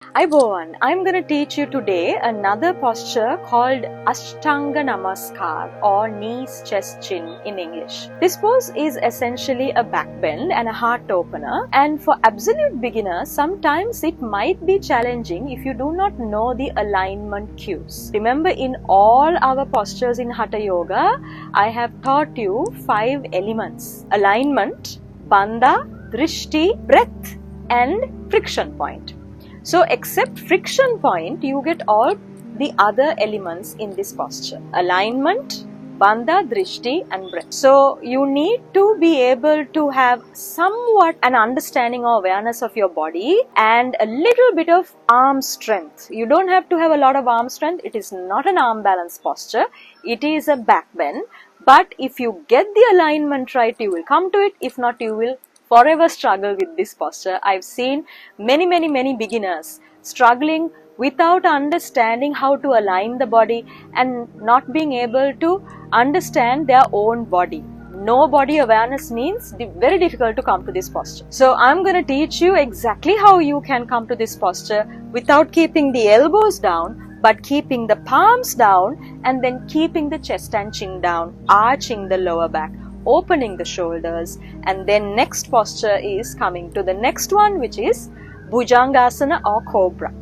Everyone, I'm going to teach you today another posture called Ashtanga Namaskar or knees, chest, chin in English. This pose is essentially a back bend and a heart opener, and for absolute beginners, sometimes it might be challenging if you do not know the alignment cues. Remember, in all our postures in Hatha Yoga, I have taught you 5 elements: alignment, bandha, drishti, breath and friction point. So except friction point, you get all the other elements in this posture: alignment, bandha, drishti and breath. So you need to be able to have somewhat an understanding or awareness of your body and a little bit of arm strength. You don't have to have a lot of arm strength. It is not an arm balance posture. It is a back bend. But if you get the alignment right, you will come to it. If not, you will forever struggle with this posture. I've seen many beginners struggling without understanding how to align the body and not being able to understand their own body. No body awareness means very difficult to come to this posture. So I'm going to teach you exactly how you can come to this posture without keeping the elbows down, but keeping the palms down and then keeping the chest and chin down, arching the lower back, opening the shoulders, and then next posture is coming to the next one, which is Bhujangasana or Cobra.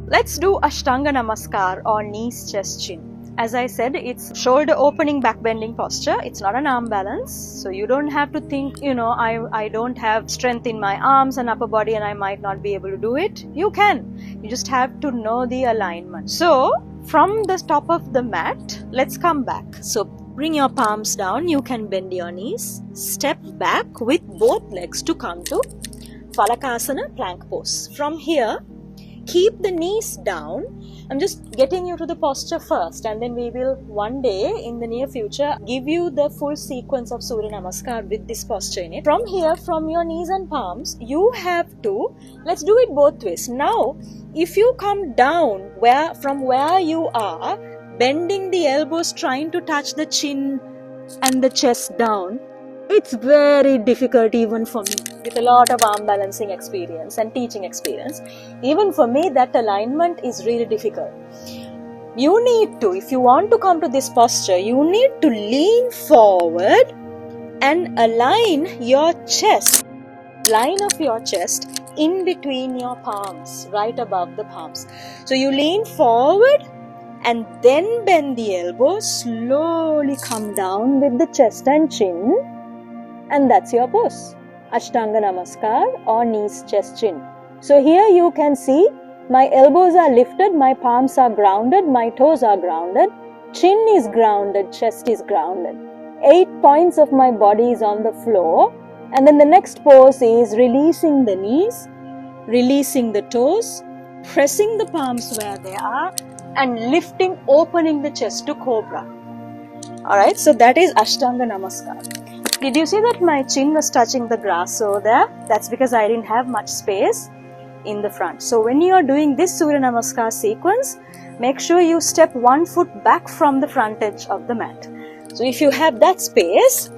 Let's do Ashtanga Namaskar or knees, chest, chin. As I said, it's shoulder opening, back bending posture. It's not an arm balance. So you don't have to think, I don't have strength in my arms and upper body and I might not be able to do it. You can. You just have to know the alignment. So from the top of the mat, let's come back. So bring your palms down. You can bend your knees. Step back with both legs to come to Falakasana, plank pose. From here, keep the knees down. I'm just getting you to the posture first, and then we will one day in the near future give you the full sequence of Surya Namaskar with this posture in it. From here, from your knees and palms, you have to, let's do it both ways. Now, if you come down from where you are, bending the elbows, trying to touch the chin and the chest down, it's very difficult even for me with a lot of arm balancing experience and teaching experience. Even for me, that alignment is really difficult. You need to, if you want to come to this posture, you need to lean forward and align your chest, line of your chest in between your palms, right above the palms. So you lean forward and then bend the elbows, slowly come down with the chest and chin, and that's your pose, Ashtanga Namaskar or knees, chest, chin. So here you can see my elbows are lifted, my palms are grounded, my toes are grounded, chin is grounded, chest is grounded. 8 points of my body is on the floor, and then the next pose is releasing the knees, releasing the toes, pressing the palms where they are, and lifting, opening the chest to Cobra. Alright, so that is Ashtanga Namaskar. Did you see that my chin was touching the grass over there? That's because I didn't have much space in the front. So when you are doing this Surya Namaskar sequence, make sure you step 1 foot back from the front edge of the mat. So if you have that space,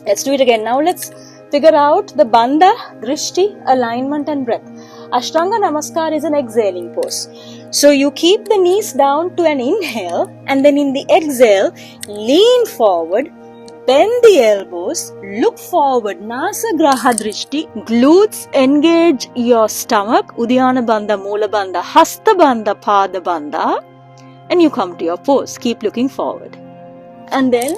let's do it again. Now let's figure out the bandha, drishti, alignment and breath. Ashtanga Namaskar is an exhaling pose. So you keep the knees down to an inhale, and then in the exhale, lean forward, bend the elbows, look forward, Nasagraha Drishti, glutes engage your stomach, Uddiyana Bandha, Moola Bandha, Hasta Bandha, Pada Bandha, and you come to your pose. Keep looking forward. And then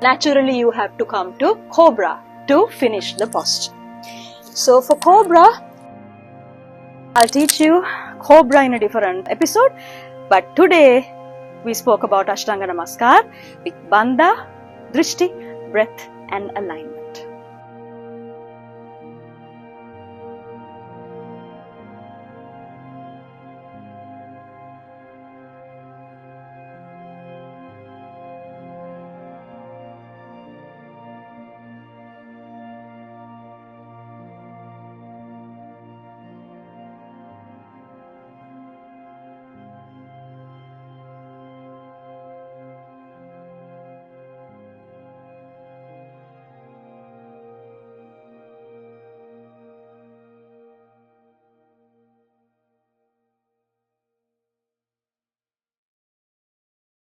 naturally you have to come to Cobra to finish the posture. So for Cobra, I'll teach you Cobra in a different episode, but today we spoke about Ashtanga Namaskar with Bandha, drishti, breath and alignment.